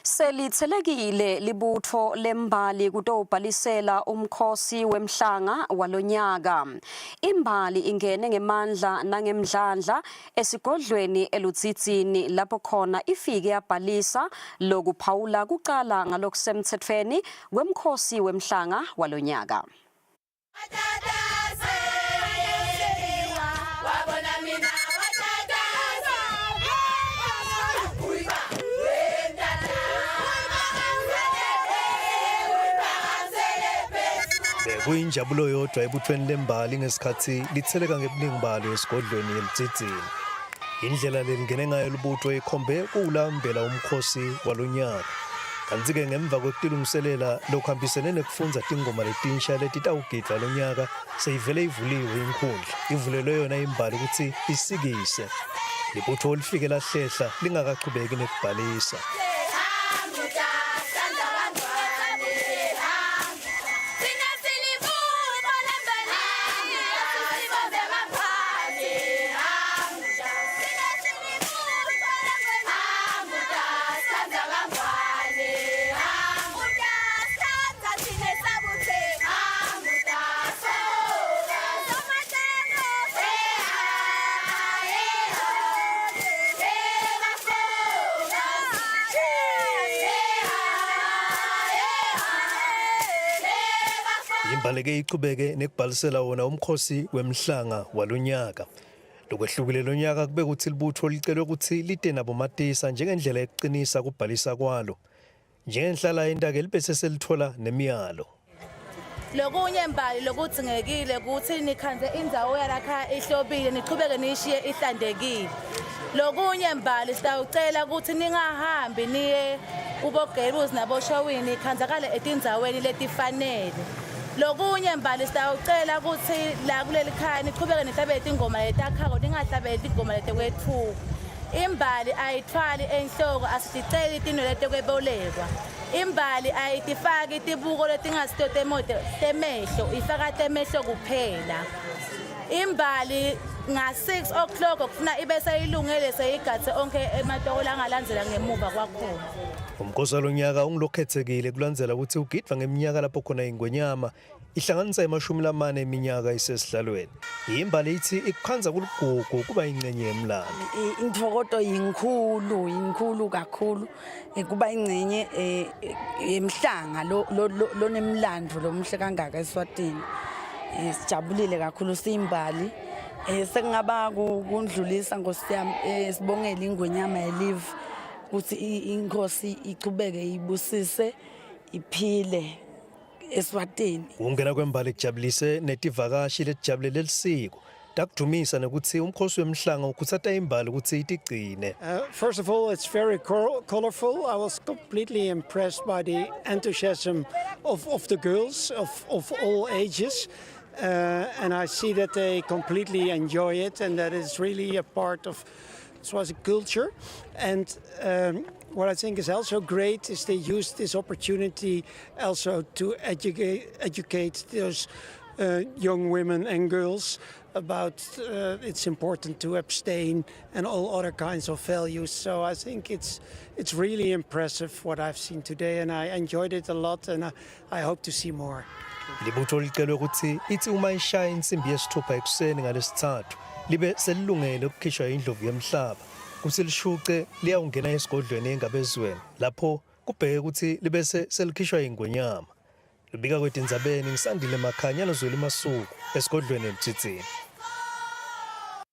Selithelekile libutho lembali kutobhalisela umkhosi wemhlanga walonyaka. Imbali ingene ngemandla nangemdlandla esigodlweni elutsitsini lapho khona ifike yabhalisa lokuphawula kuqala ngalokusemthethweni wemkhosi wemhlanga walonyaka. Kuyinjabulo yodwa ebuthweni lembali ngesikhathi litheleka ngebuningi balo esigodlweni elutsitsini. Indlela lelingene ngayo libutho ikhombe kuwulambela umkhosi walonyaka. Kanti-ke ngemva kwekulungiselela lokuhambisene nekufunza tingoma letinsha letitawugidwa lonyaka seyivele ivuliwe inkundla. Ivulelwe yona imbali ukuthi isikise. Libutho lifike lahlehla lingakaqhubeki nekubhalisa. Imbaleke iqhubeke nekubhalisela wona umkhosi wemhlanga walonyaka. Lokwehlukile lonyaka kube kuthi libutho licelwe ukuthi lite nabo matisa njengendlela eqinisa kubhalisa kwalo. Njengenhlala endake libese selithola nemiyalo. Lokunye mbali lokuthi ngekile ukuthi nikhanze indzawo yalakha ihlobile niqhubeke nishiye ihlandekile. Lokunye mbali sitawucela ukuthi ningahambi niye ubogeruzi naboshowini ikhanzakale etindzaweni letifanele. Lokunye mbali sitawucela ukuthi la kuleli khaya niqhubeke nihlabele ingoma letakhako ningahlabeli ingoma letekwethuka. Imbali ayithwali enhloko asiceli itino letekwebolekwa. Imbali ayitifaki itibuko letingasito temehlo ifaka temehlo kuphela. Imbali nga-6 o'clock kufuna ibe seyilungele seyigathe onke ematokolo angalandzela ngemuva kwakhona. Umkhosi walonyaka ungilokhethekile kulandzela ukuthi ugidwa ngeminyaka lapho khona ingwenyama ihlanganisa emashumi eminyaka isesidlalweni. Imbali ithi ikukhanza kuligugu kuba ingcenye yemlando. Inthokoto yinkulu kakhulu kuba ingcenye yemhlanga lo nemlando lomhle kangaka eSwatini. Sijabulile kakhulu simbali. Sekungaba kundlulisa ngosiyami sibongela ingwenyama yelive ukuthi inkosi ichubeke ibusise iphile eSwatini. Ungena kwembali kujabulise netivakashi letijabulele lisiko. Takudumisa nokuthi umkhosi wemhlanga ukuthatha imbali ukuthi itigcine. First of all, it's very colorful. I was completely impressed by the enthusiasm of the girls of all ages. And I see that they completely enjoy it and that it's really a part of Swazi culture. And what I think is also great is they use this opportunity also to educate those young women and girls about it's important to abstain and all other kinds of values. So I think it's really impressive what I've seen today and I enjoyed it a lot and I hope to see more. Libutho licelwe ukuthi ithi uma ishaya insimbi yesithupha ekuseni ngalesithathu libe selilungele ukukhishwa indlovu yemhlaba kuthi lishuce liyawungena esigodlweni engabezweni lapho kubheke ukuthi libe selikhishwa ingwenyama. Lubika kwetindzabeni ngisandile Makhanya nozweli Masuku esigodlweni elutsitsini.